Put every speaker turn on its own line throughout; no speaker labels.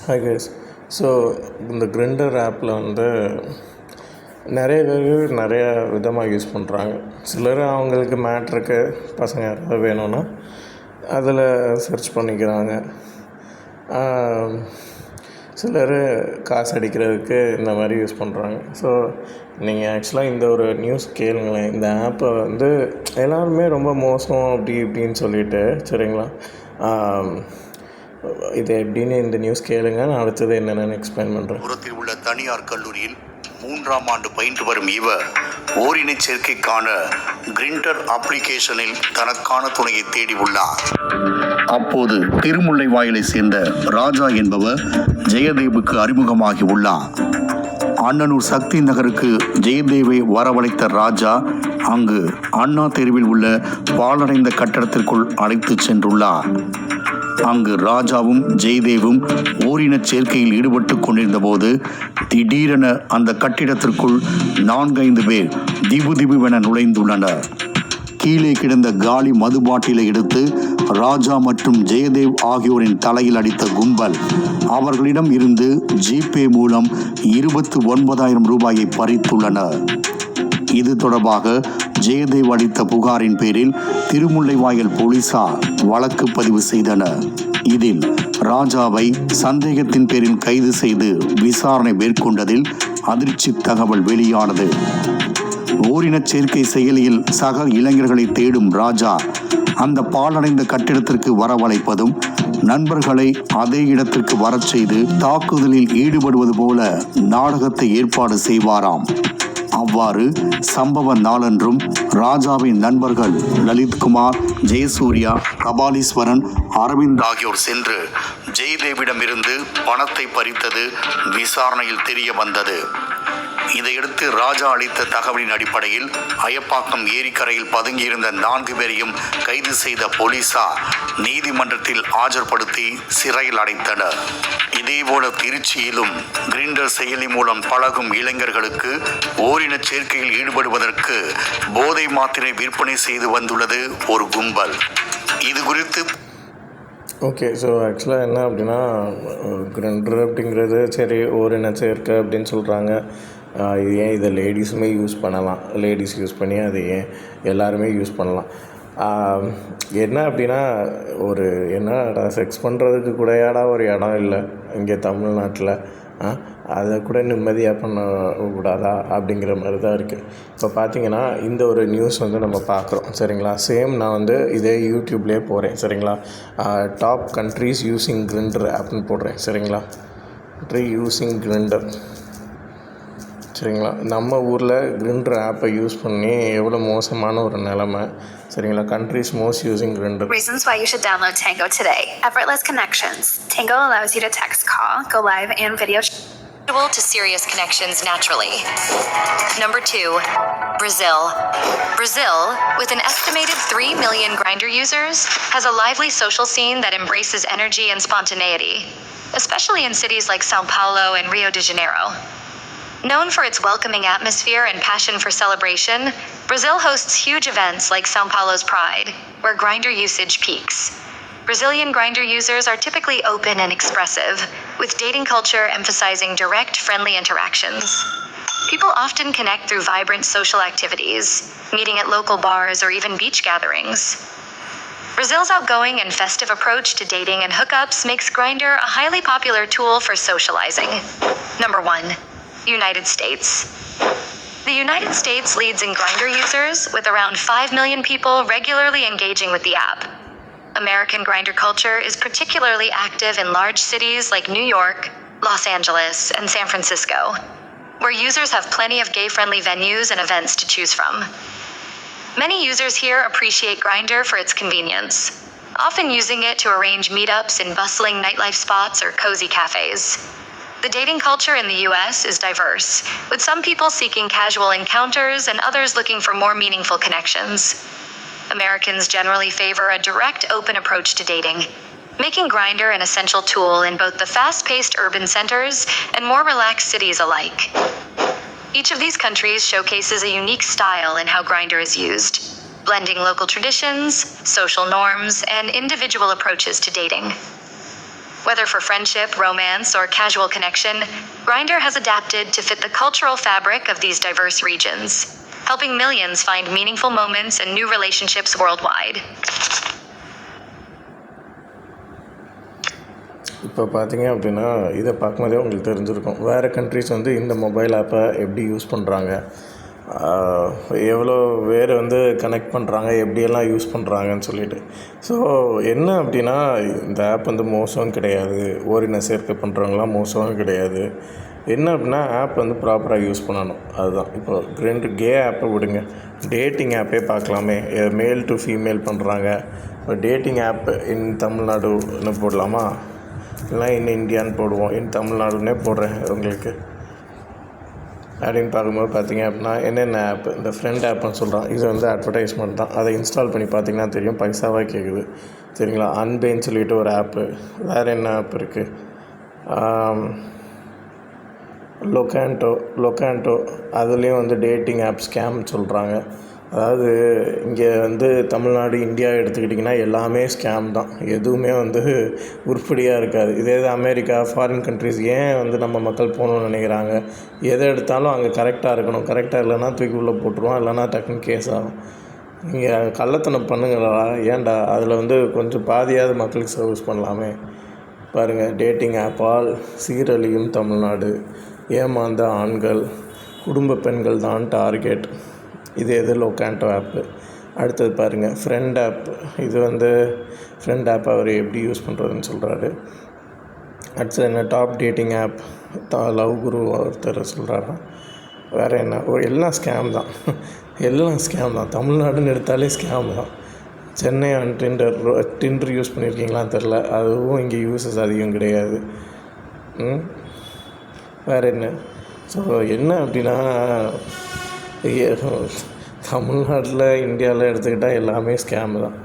Hi guys. So இந்த grinder ஆப்பில் வந்து நிறைய பேர் நிறையா விதமாக யூஸ் பண்ணுறாங்க. சிலர் அவங்களுக்கு மேட்ருக்கு பசங்க யாராவது வேணும்னா அதில் சர்ச் பண்ணிக்கிறாங்க. சிலர் காசு அடிக்கிறதுக்கு இந்த மாதிரி யூஸ் பண்ணுறாங்க. ஸோ நீங்கள் ஆக்சுவலாக இந்த ஒரு நியூஸ் கேளுங்களேன். இந்த ஆப்பை வந்து எல்லாருமே ரொம்ப மோசம் அப்படி இப்படின்னு சொல்லிட்டு சரிங்களா, இது எப்படின்னு இந்த நியூஸ் கேளுங்க. நான் அடுத்தது என்னென்னு எக்ஸ்பிளைன் பண்ணுறேன்.
புறத்தில் உள்ள தனியார் கல்லூரியில் 3ஆம் ஆண்டு பயின்று வரும் இவர் ஓரின சேர்க்கைக்கான கிரிண்டர் அப்ளிகேஷனில் தனக்கான துணையை தேடி உள்ளார். அப்போது திருமுல்லை வாயிலை சேர்ந்த ராஜா என்பவர் ஜெயதேவுக்கு அறிமுகமாகி உள்ளார். அண்ணனூர் சக்தி நகருக்கு ஜெயதேவை வரவழைத்த ராஜா அங்கு அண்ணா தெருவில் உள்ள பாழடைந்த கட்டடத்திற்குள் அழைத்து சென்றுள்ளார். அங்கு ராஜாவும் ஜெயதேவும் ஓரின சேர்க்கையில் ஈடுபட்டு கொண்டிருந்த போது திடீரென அந்த கட்டிடத்திற்குள் 4-5 பேர் திபுதிபுவென நுழைந்துள்ளனர். கீழே கிடந்த காலி மது பாட்டிலை எடுத்து ராஜா மற்றும் ஜெயதேவ் ஆகியோரின் தலையில் அடித்த கும்பல் அவர்களிடம் இருந்து ஜிபே மூலம் 29,000 ரூபாயை பறித்துள்ளனர். இது தொடர்பாக ஜெயதேவ் அளித்த புகாரின் பேரில் திருமுல்லைவாயல் போலீசார் வழக்கு பதிவு செய்தனர். இதில் ராஜாவை சந்தேகத்தின் பேரில் கைது செய்து விசாரணை மேற்கொண்டதில் அதிர்ச்சி தகவல் வெளியானது. ஓரின சேர்க்கை செயலியில் சக இளைஞர்களை தேடும் ராஜா அந்த பாழடைந்த கட்டிடத்திற்கு வரவழைப்பதும் நண்பர்களை அதே இடத்திற்கு வரச் செய்து தாக்குதலில் ஈடுபடுவது போல நாடகத்தை ஏற்பாடு செய்வாராம். அவ்வாறு சம்பவ நாளன்றும் ராஜாவின் நண்பர்கள் லலித்குமார், ஜெயசூர்யா, கபாலீஸ்வரன், அரவிந்த் ஆகியோர் சென்று ஜெயதேவிடமிருந்து பணத்தை பறித்தது விசாரணையில் தெரிய வந்தது. இதையடுத்து ராஜா அளித்த தகவலின் அடிப்படையில் அயப்பாக்கம் ஏரிக்கரையில் பதுங்கியிருந்த 4 பேரையும் கைது செய்த போலீசார் நீதிமன்றத்தில் ஆஜர்படுத்தி சிறையில் அடைத்தனர். இதேபோல திருச்சியிலும் கிரிண்டர் செயலி மூலம் பழகும் இளைஞர்களுக்கு ஓரின சேர்க்கையில் ஈடுபடுவதற்கு போதை மாத்திரை விற்பனை செய்து வந்துள்ளது ஒரு கும்பல். இது குறித்து
ஓகே. ஸோ ஆக்சுவலாக என்ன அப்படின்னா, கிரிண்டர் அப்படிங்கிறது சரி ஓரின சேர்க்கை அப்படின்னு சொல்கிறாங்க. இது ஏன் இதை லேடிஸுமே யூஸ் பண்ணலாம், லேடிஸ் யூஸ் பண்ணி அது ஏன் எல்லாருமே யூஸ் பண்ணலாம். என்ன அப்படின்னா, ஒரு என்னடா செக்ஸ் பண்ணுறதுக்கு கூடயாடா ஒரு இடம் இல்லை இங்கே தமிழ்நாட்டில், அதை கூட நிம்மதியாக பண்ணக்கூடாதா அப்படிங்கிற மாதிரி தான் இருக்குது. இப்போ பார்த்திங்கன்னா இந்த ஒரு நியூஸ் வந்து நம்ம பார்க்குறோம் சரிங்களா. சேம் நான் வந்து இதே யூடியூப்லேயே போகிறேன் சரிங்களா. டாப் கண்ட்ரீஸ் யூஸிங் கிரிண்டர் ஆப்னு போடுறேன் சரிங்களா. யூஸிங் கிரிண்டர் சரிங்களா. நம்ம ஊரில் கிரிண்டர் ஆப்பை யூஸ் பண்ணி எவ்வளோ மோசமான ஒரு நிலைமை சரிங்களா. Countries most using grinder.
Reasons why you should download Tango today. Effortless connections. Tango allows you to text, call, go live, and video
to serious connections naturally. Number 2, Brazil. Brazil, with an estimated 3 million Grindr users, has a lively social scene that embraces energy and spontaneity, especially in cities like São Paulo and Rio de Janeiro. Known for its welcoming atmosphere and passion for celebration, Brazil hosts huge events like São Paulo's Pride, where Grindr usage peaks. Brazilian Grindr users are typically open and expressive, with dating culture emphasizing direct, friendly interactions. People often connect through vibrant social activities, meeting at local bars or even beach gatherings. Brazil's outgoing and festive approach to dating and hookups makes Grindr a highly popular tool for socializing. Number 1, United States. The United States leads in Grindr users, with around 5 million people regularly engaging with the app. American Grindr culture is particularly active in large cities like New York, Los Angeles, and San Francisco, where users have plenty of gay-friendly venues and events to choose from. Many users here appreciate Grindr for its convenience, often using it to arrange meetups in bustling nightlife spots or cozy cafes. The dating culture in the US is diverse, with some people seeking casual encounters and others looking for more meaningful connections. Americans generally favor a direct, open approach to dating, making Grindr an essential tool in both the fast-paced urban centers and more relaxed cities alike. Each of these countries showcases a unique style in how Grindr is used, blending local traditions, social norms, and individual approaches to dating. Whether for friendship, romance, or casual connection, Grindr has adapted to fit the cultural fabric of these diverse regions, helping millions find meaningful moments and new relationships worldwide.
இப்போ பார்த்தீங்க அப்படின்னா இதை பார்க்கும்போதே உங்களுக்கு தெரிஞ்சிருக்கும் வேறு countries வந்து இந்த மொபைல் ஆப்பை எப்படி யூஸ் பண்ணுறாங்க, எவ்வளோ பேர் வந்து கனெக்ட் பண்ணுறாங்க, எப்படியெல்லாம் யூஸ் பண்ணுறாங்கன்னு சொல்லிட்டு. ஸோ என்ன அப்படின்னா இந்த ஆப் வந்து மோசம் கிடையாது, ஓரின சேர்க்கை பண்ணுறவங்களாம் மோசம் கிடையாது. என்ன அப்படின்னா ஆப் வந்து ப்ராப்பராக யூஸ் பண்ணணும், அதுதான். இப்போ 2 கே ஆப்பை விடுங்க, டேட்டிங் ஆப்பே பார்க்கலாமே. மேல் டு ஃபீமேல் பண்ணுறாங்க. இப்போ டேட்டிங் ஆப் இன் தமிழ்நாடுன்னு போடலாமா, இல்லைனா இன் இந்தியான்னு போடுவோம். இன் தமிழ்நாடுன்னே போடுறேன் உங்களுக்கு. அப்படின்னு பார்க்கும்போது பார்த்தீங்க அப்படின்னா என்னென்ன ஆப், இந்த ஃப்ரெண்ட் ஆப்னு சொல்கிறான், இது வந்து அட்வர்டைஸ்மெண்ட் தான். அதை இன்ஸ்டால் பண்ணி பார்த்தீங்கன்னா தெரியும், பைசாவாக கேட்குது சரிங்களா. அன்பேன்னு சொல்லிட்டு ஒரு ஆப்பு. வேறு என்ன ஆப் இருக்குது, லொக்காண்டோ அதுலேயும் வந்து டேட்டிங் ஆப் ஸ்கேம் சொல்கிறாங்க. அதாவது இங்கே வந்து தமிழ்நாடு, இந்தியா எடுத்துக்கிட்டிங்கன்னா எல்லாமே ஸ்கேம் தான், எதுவுமே வந்து உருப்படியாக இருக்காது. இதே இது அமெரிக்கா, ஃபாரின் கண்ட்ரிஸ் ஏன் வந்து நம்ம மக்கள் போகணுன்னு நினைக்கிறாங்க, எதை எடுத்தாலும் அங்கே கரெக்டாக இருக்கணும், கரெக்டாக இல்லைன்னா தூக்கி உள்ளே போட்டுருவோம், இல்லைன்னா டக்குன்னு கேஸ் ஆகும். நீங்கள் கள்ளத்தனம் பண்ணுங்களா, ஏன்டா அதில் வந்து கொஞ்சம் பாதியாவது மக்களுக்கு சர்வீஸ் பண்ணலாமே. பாருங்கள், டேட்டிங் ஆப்பால் சீரழியும் தமிழ்நாடு, ஏமாந்த ஆண்கள், குடும்ப பெண்கள் தான் டார்கெட். இது எது லொக்காண்டோ ஆப்பு. அடுத்தது பாருங்கள் ஃப்ரெண்ட் ஆப். இது வந்து ஃப்ரெண்ட் ஆப் அவர் எப்படி யூஸ் பண்ணுறதுன்னு சொல்கிறாரு. அடுத்தது என்ன, டாப் டேட்டிங் ஆப் லவ் குரு ஒருத்தர் சொல்கிறாரா. வேறு என்ன, எல்லாம் ஸ்கேம் தான், எல்லாம் ஸ்கேம் தான். தமிழ்நாடுன்னு எடுத்தாலே ஸ்கேம் தான். சென்னை டிண்டர் யூஸ் பண்ணியிருக்கீங்களான்னு தெரில, அதுவும் இங்கே யூசஸ் அதிகம் கிடையாது. வேறு என்ன, ஸோ என்ன அப்படின்னா தமிழ்நாட்டில், இந்தியாவில் எடுத்துக்கிட்டால் எல்லாமே ஸ்கேம் தான்.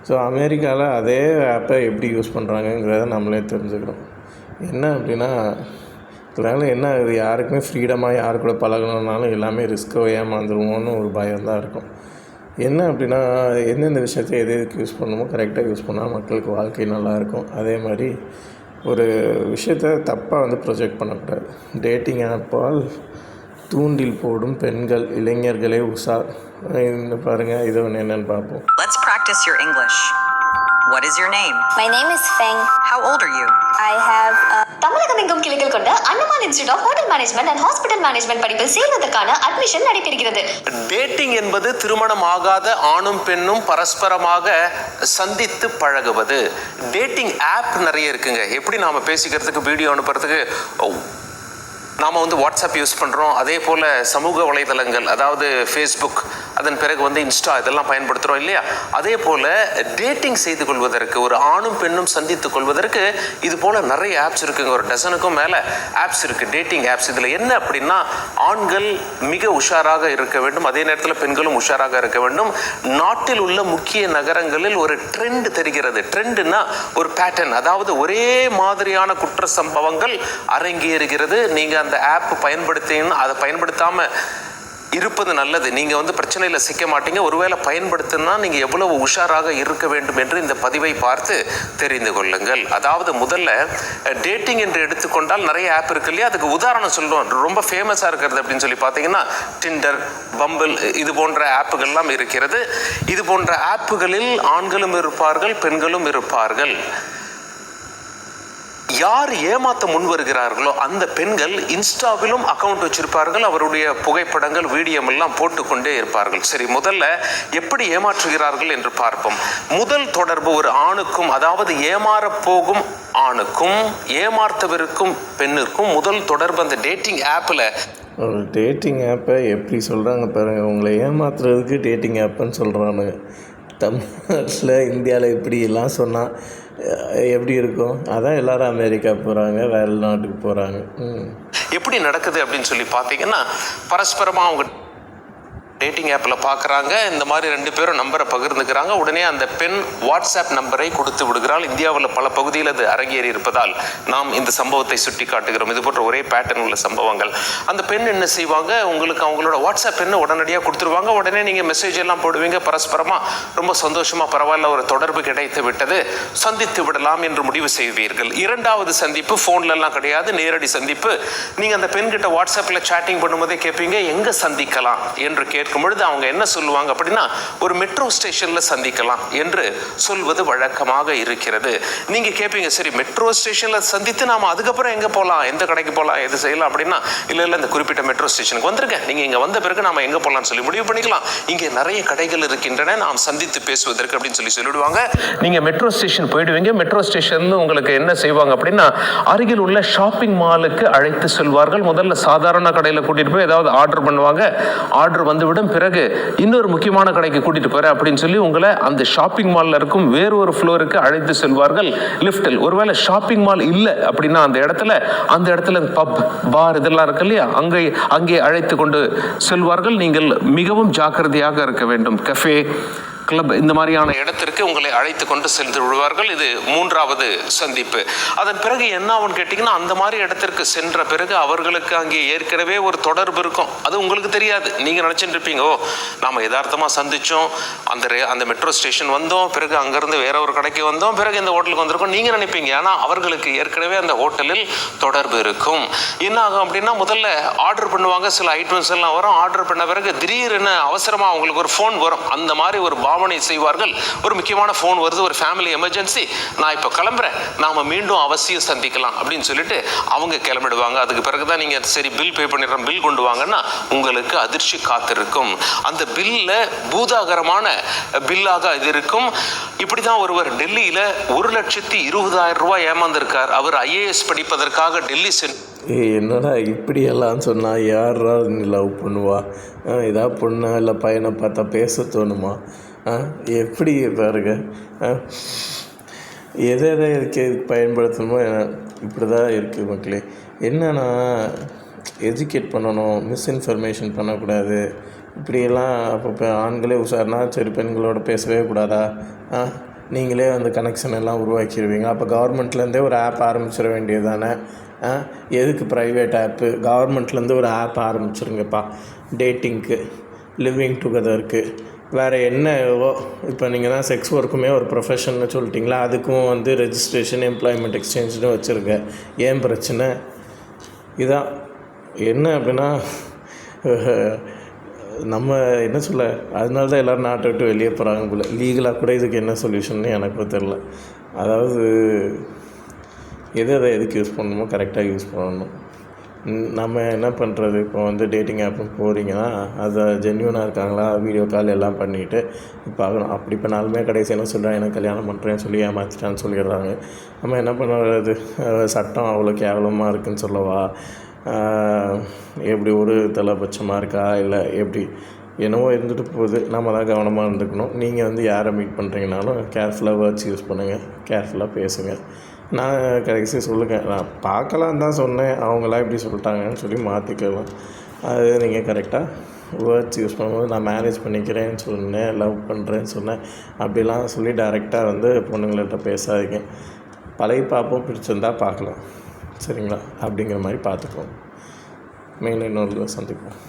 ஸோ அமெரிக்காவில் அதே ஆப்பை எப்படி யூஸ் பண்ணுறாங்கங்கிறத நம்மளே தெரிஞ்சுக்கிறோம். என்ன அப்படின்னா இதனால் என்ன ஆகுது, யாருக்குமே ஃப்ரீடமாக யார் கூட பழகணுன்னாலும் எல்லாமே ரிஸ்க்கோ ஏமாந்துருவோன்னு ஒரு பயம் தான் இருக்கும். என்ன அப்படின்னா எந்தெந்த விஷயத்தை எதுக்கு யூஸ் பண்ணணுமோ கரெக்டாக யூஸ் பண்ணால் மக்களுக்கு வாழ்க்கை நல்லாயிருக்கும். அதே மாதிரி ஒரு விஷயத்தை தப்பாக வந்து ப்ரொஜெக்ட் பண்ணக்கூடாது. டேட்டிங் ஆப்பால் தூண்டில் போடும் பெண்கள், இளைஞர்களே உஷார். இந்த பாருங்கள், இது ஒன்று என்னென்னு பார்ப்போம்.
Let's practice your English. What is your name?
My name is Feng.
How old are you?
I have
தமிழகம் எங்கும் கிளைகள் கொண்ட Annamalai institute of hotel management and hospital management படிப்பில் சேர்வதற்கான அட்மிஷன் நடைபெறுகிறது.
டேட்டிங் என்பது திருமணம் ஆகாத ஆணும் பெண்ணும் பரஸ்பரமாக சந்தித்து பழகுவது. டேட்டிங் ஆப் நிறைய இருக்குங்க. எப்படி நாம் பேசிக்கிறதுக்கு, வீடியோ அனுப்புறதுக்கு நாம் வந்து வாட்ஸ்அப் யூஸ் பண்ணுறோம். அதே போல் சமூக வலைதளங்கள், அதாவது ஃபேஸ்புக், அதன் பிறகு வந்து இன்ஸ்டா, இதெல்லாம் பயன்படுத்துகிறோம் இல்லையா. அதே போல் டேட்டிங் செய்து கொள்வதற்கு, ஒரு ஆணும் பெண்ணும் சந்தித்து கொள்வதற்கு இது போல் நிறைய ஆப்ஸ் இருக்குங்க. ஒரு டசனுக்கும் மேலே ஆப்ஸ் இருக்குது, டேட்டிங் ஆப்ஸ். இதில் என்ன அப்படின்னா, ஆண்கள் மிக உஷாராக இருக்க வேண்டும், அதே நேரத்தில் பெண்களும் உஷாராக இருக்க வேண்டும். நாட்டில் உள்ள முக்கிய நகரங்களில் ஒரு ட்ரெண்ட் தெரிகிறது. ட்ரெண்டுன்னா ஒரு பேட்டர்ன், அதாவது ஒரே மாதிரியான குற்ற சம்பவங்கள் அரங்கேறுகிறது. நீங்கள் அந்த ஆப் பயன்படுத்தினா அதை பயன்படுத்தாமல் இருப்பது நல்லது. நீங்கள் வந்து பிரச்சனையில் சிக்க மாட்டீங்க. ஒருவேளை பயன்படுத்தினா நீங்கள் எவ்வளவு உஷாராக இருக்க வேண்டும் என்று இந்த பதிவை பார்த்து தெரிந்து கொள்ளுங்கள். அதாவது முதல்ல டேட்டிங் என்று எடுத்துக்கொண்டால் நிறைய ஆப் இருக்கு இல்லையா. அதுக்கு உதாரணம் சொல்லுவோம். ரொம்ப ஃபேமஸாக இருக்கிறது அப்படின்னு சொல்லி பார்த்தீங்கன்னா டிண்டர், பம்பிள், இது போன்ற ஆப்புகள்லாம் இருக்கிறது. இது போன்ற ஆப்புகளில் ஆண்களும் இருப்பார்கள், பெண்களும் இருப்பார்கள். யார் ஏமாற்ற முன் வருகிறார்களோ அந்த பெண்கள் இன்ஸ்டாவிலும் அக்கௌண்ட் வச்சிருப்பார்கள். அவருடைய புகைப்படங்கள், வீடியோ எல்லாம் போட்டுக்கொண்டே இருப்பார்கள். சரி, முதல்ல எப்படி ஏமாற்றுகிறார்கள் என்று பார்ப்போம். முதல் தொடர்பு ஒரு ஆணுக்கும், அதாவது ஏமாற போகும் ஆணுக்கும் ஏமாற்றவிருக்கும் பெண்ணிற்கும் முதல் தொடர்பு அந்த டேட்டிங் ஆப்பில்.
ஒரு டேட்டிங் ஆப்பை எப்படி சொல்கிறாங்க பாருங்கள். உங்களை ஏமாத்துறதுக்கு டேட்டிங் ஆப்புன்னு சொல்கிறானுங்க. தமிழ்நாட்டில், இந்தியாவில் இப்படியெல்லாம் சொன்னால் எப்படி இருக்கும்? அதான் எல்லோரும் அமெரிக்கா போகிறாங்க, வேறு நாட்டுக்கு போகிறாங்க.
எப்படி நடக்குது அப்படின்னு சொல்லி பார்த்தீங்கன்னா, பரஸ்பரமாக அவங்க டேட்டிங் ஆப்பில் பார்க்குறாங்க, இந்த மாதிரி 2 பேரும் நம்பரை பகிர்ந்துக்கிறாங்க. உடனே அந்த பெண் வாட்ஸ்அப் நம்பரை கொடுத்து விடுகிறாள். இந்தியாவில் பல பகுதியில் அது அரங்கேறி இருப்பதால் நாம் இந்த சம்பவத்தை சுட்டி காட்டுகிறோம். இது போன்ற ஒரே பேட்டர்ன் உள்ள சம்பவங்கள். அந்த பெண் என்ன செய்வாங்க, உங்களுக்கு அவங்களோட வாட்ஸ்அப் எண்ணை உடனடியாக கொடுத்துருவாங்க. உடனே நீங்கள் மெசேஜ் எல்லாம் போடுவீங்க, பரஸ்பரமாக ரொம்ப சந்தோஷமாக, பரவாயில்ல ஒரு தொடர்பு கிடைத்து விட்டது, சந்தித்து விடலாம் என்று முடிவு செய்வீர்கள். 2வது சந்திப்பு ஃபோன்லலாம் கிடையாது, நேரடி சந்திப்பு. நீங்கள் அந்த பெண்கிட்ட வாட்ஸ்அப்பில் சேட்டிங் பண்ணும்போதே கேட்பீங்க, எங்கே சந்திக்கலாம் என்று கேட்கும் பொழுது அவங்க என்ன சொல்லுவாங்க அப்படின்னா, ஒரு மெட்ரோ ஸ்டேஷனில் சந்திக்கலாம் என்று சொல்வது வழக்கமாக இருக்கிறது. நீங்கள் கேட்பீங்க, சரி மெட்ரோ ஸ்டேஷனில் சந்தித்து நாம் அதுக்கப்புறம் எங்கே போகலாம், எந்த கடைக்கு போகலாம், எது செய்யலாம் அப்படின்னா, இல்லை இந்த குறிப்பிட்ட மெட்ரோ ஸ்டேஷனுக்கு வந்திருக்கேன், நீங்கள் இங்கே வந்த பிறகு நாம் எங்கே போகலான்னு சொல்லி முடிவு பண்ணிக்கலாம், இங்கே நிறைய கடைகள் இருக்கின்றன நாம் சந்தித்து பேசுவதற்கு அப்படின்னு சொல்லிவிடுவாங்க. நீங்கள் மெட்ரோ ஸ்டேஷன் போயிடுவீங்க. மெட்ரோ ஸ்டேஷன் உங்களுக்கு என்ன செய்வாங்க அப்படின்னா, அருகில் உள்ள ஷாப்பிங் மாலுக்கு அழைத்து செல்வார்கள். முதல்ல சாதாரண கடையில் கூட்டிகிட்டு போய் ஏதாவது ஆர்டர் பண்ணுவாங்க. ஆர்டர் வந்துவிடும். பிறகு இன்னொரு முக்கியமான கடைக்கு கூட்டிட்டு போறேன் அப்படின்னு சொல்லி உங்களை அந்த ஷாப்பிங் மால்ல இருக்கும் வேறொரு ஃப்ளோருக்கு அழைத்து செல்வார்கள் லிஃப்டில். ஒருவேளை ஷாப்பிங் மால் இல்லை அப்படின்னா அந்த இடத்துல பப், பார் இதெல்லாம் இருக்கு இல்லையா, அங்கே அழைத்து கொண்டு செல்வார்கள். நீங்கள் மிகவும் ஜாக்கிரதையாக இருக்க வேண்டும். கஃபே, கிளப் இந்த மாதிரியான இடத்திற்கு உங்களை அழைத்து கொண்டு சென்று விடுவார்கள். இது 3வது சந்திப்பு. அதன் பிறகு என்ன ஆகும்னு கேட்டிங்கன்னா, அந்த மாதிரி இடத்திற்கு சென்ற பிறகு அவர்களுக்கு அங்கே ஏற்கனவே ஒரு தொடர்பு இருக்கும். அது உங்களுக்கு தெரியாது. நீங்கள் நினச்சிட்டு இருப்பீங்க, ஓ நாம் யதார்த்தமாக சந்தித்தோம், அந்த மெட்ரோ ஸ்டேஷன் வந்தோம், பிறகு அங்கேருந்து வேற ஒரு கடைக்கு வந்தோம், பிறகு இந்த ஹோட்டலுக்கு வந்திருக்கோம் நீங்கள் நினைப்பீங்க. ஆனால் அவர்களுக்கு ஏற்கனவே அந்த ஹோட்டலில் தொடர்பு இருக்கும். என்ன ஆகும் அப்படின்னா, முதல்ல ஆர்டர் பண்ணுவாங்க, சில ஐட்டம்ஸ் எல்லாம் வரும். ஆர்டர் பண்ண பிறகு திடீர்னு அவசரமாக அவங்களுக்கு ஒரு ஃபோன் வரும். அந்த மாதிரி ஒரு பாவனை செய்வார்கள். ஒரு முக்கியமான ஃபோன் வருது, ஒரு ஃபேமிலி எமர்ஜென்சி, நான் இப்போ கிளம்புறேன், நாம மீண்டும் அவசியம் சந்திக்கலாம் அப்படின்னு சொல்லிட்டு அவங்க கிளம்பிடுவாங்க. அதுக்கு பிறகுதான் நீங்கள் சரி பில் பே பண்ணிடுறோம், பில் கொண்டு வாங்கன்னா உங்களுக்கு அதிர்ச்சி காத்திருக்கும். அந்த பில்ல பூதாகரமான பில்லாக இது இருக்கும். இப்படி தான் ஒருவர் டெல்லியில் 1,20,000 ரூபாய் ஏமாந்திருக்கார். அவர் IAS படிப்பதற்காக டெல்லி
என்னடா இப்படியெல்லாம் சொன்னால் யாரா நீ லவ் பண்ணுவா? ஏதாவது பொண்ணா இல்லை பையனை பார்த்தா பேச தோணுமா? எப்படி பாருங்க, எதை இதுக்கு பயன்படுத்தணுமோ இப்படி தான் இருக்குது மக்களே. என்னன்னா எஜுகேட் பண்ணணும், மிஸ்இன்ஃபர்மேஷன் பண்ணக்கூடாது. இப்படியெல்லாம் அப்போ ஆண்களே உஷார்னா சரி பெண்களோட பேசவே கூடாதா? நீங்களே அந்த கனெக்ஷன் எல்லாம் உருவாக்கிடுவீங்க. அப்போ கவர்மெண்ட்லேருந்தே ஒரு ஆப் ஆரம்பிச்சிட வேண்டியது தானே. எதுக்கு ப்ரைவேட் ஆப்பு? கவர்மெண்ட்லேருந்து ஒரு ஆப் ஆரம்பிச்சிருங்கப்பா, டேட்டிங்க்கு, லிவிங் டுகெதருக்கு. வேறு என்னவோ இப்போ நீங்கள் தான் செக்ஸ் ஒர்க்குமே ஒரு ப்ரொஃபஷன்னு சொல்லிட்டிங்களா, அதுக்கும் வந்து ரெஜிஸ்ட்ரேஷன், எம்ப்ளாய்மெண்ட் எக்ஸ்சேஞ்சுன்னு வச்சுருங்க. ஏன் பிரச்சனை? இதான் என்ன அப்படின்னா, நம்ம என்ன சொல்ல, அதனால தான் எல்லோரும் நாட்டை விட்டு வெளியே போகிறாங்க போல. லீகலாக கூட இதுக்கு என்ன சொல்யூஷன்னு எனக்கும் தெரில. அதாவது எதுக்கு யூஸ் பண்ணணுமோ கரெக்டாக யூஸ் பண்ணணும். நம்ம என்ன பண்ணுறது, இப்போ வந்து டேட்டிங் ஆப்பு போகிறீங்கன்னா அதை ஜென்யூனாக இருக்காங்களா, வீடியோ கால் எல்லாம் பண்ணிவிட்டு பார்க்கணும். அப்படி பண்ணாலுமே கடைசி என்ன சொல்கிறேன், எனக்கு கல்யாணம் பண்ணுறேன்னு சொல்லி ஏமாற்றிட்டான்னு சொல்லிடுறாங்க. நம்ம என்ன பண்ணுறது? சட்டம் அவ்வளோ கேவலமாக இருக்குதுன்னு சொல்லவா? எப்படி ஒரு தலைபட்சமாக இருக்கா, இல்லை எப்படி என்னவோ இருந்துட்டு போகுது. நம்ம தான் கவனமாக இருந்துக்கணும். நீங்கள் வந்து யாரை மீட் பண்ணுறீங்கனாலும் கேர்ஃபுல்லாக வேர்ட்ஸ் யூஸ் பண்ணுங்கள், கேர்ஃபுல்லாக பேசுங்க. நான் கடைசி சொல்லுங்கள், நான் பார்க்கலாம் தான் சொன்னேன், அவங்களாம் இப்படி சொல்லிட்டாங்கன்னு சொல்லி மாற்றிக்கலாம். அது நீங்கள் கரெக்டாக வேர்ட்ஸ் யூஸ் பண்ணும்போது நான் மேரேஜ் பண்ணிக்கிறேன்னு சொன்னேன், லவ் பண்ணுறேன்னு சொன்னேன் அப்படிலாம் சொல்லி டைரெக்டாக வந்து பொண்ணுங்கள்கிட்ட பேசாதீங்க. பழைய பார்ப்போம், பிடிச்சிருந்தா பார்க்கலாம், சரிங்களா? அப்படிங்கிற மாதிரி பார்த்துக்கோங்க. மேலும் இன்னொரு சந்திப்போம்.